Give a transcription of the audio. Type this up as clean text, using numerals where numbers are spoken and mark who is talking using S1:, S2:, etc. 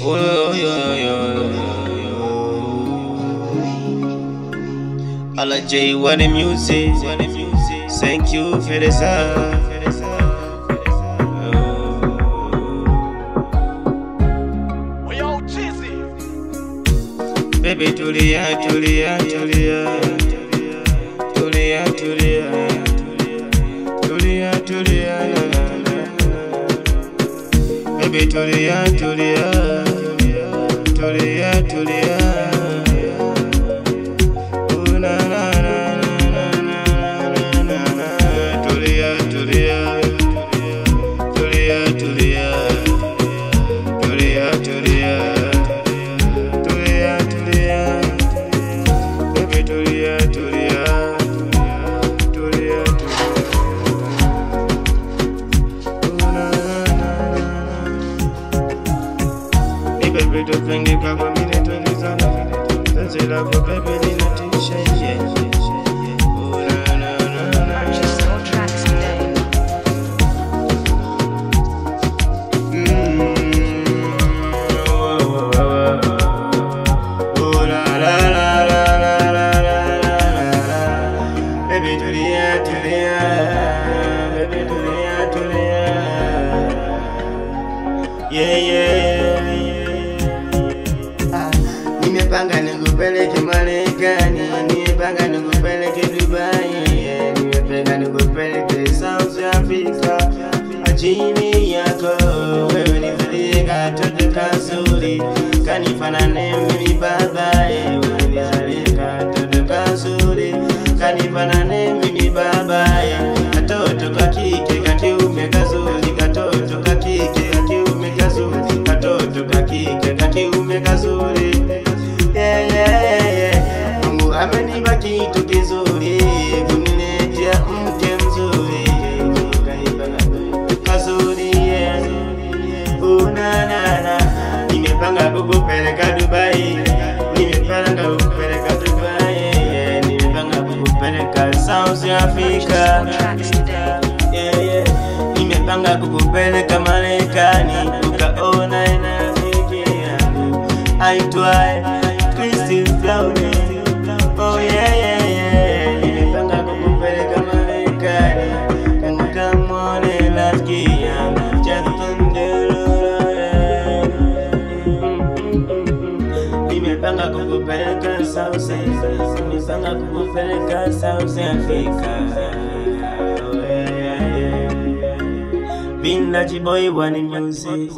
S1: Oh, Alla J, what the music. Thank you for the song. Baby, tulia. Baby, tulia. Oh, na. Baby, don't think you can go minute to this and that's it, I go baby, in a t-shirt, yeah. Oh, na.
S2: Purchase all tracks today.
S1: Oh, la. Baby, tulia. Baby, tulia. Yeah. Nimepanga nikupeleke Marekani, nimepanga nikupeleke Dubai, nimepanga nikupeleke South Africa. Ajili yako wewe nizalie katoto kazuri, kanifanane mimi babaye. Wewe nizalie katoto kazuri, kanifanane mimi babaye. Katoto kakike kakiume kazuri, katoto kakike kakiume kazuri, katoto kakike kakiume kazuri. Mungu amenipa kitu kizuri, kuniletea mke mzuri, kazuri, na. Nimepanga kukupeleka Dubai, nimepanga kukupeleka South Africa, nimepanga kukupeleka Marekani, ukaona rafiki yangu aitwaye Christine. Oh yeah. Nimepanga kukupeleka Marekani, ukamwone rafiki yangu Justin Derulo. Nimepanga kukupeleka South Africa, nimepanga kukupeleka South Africa. Oh yeah. Binda Jiboy, one music.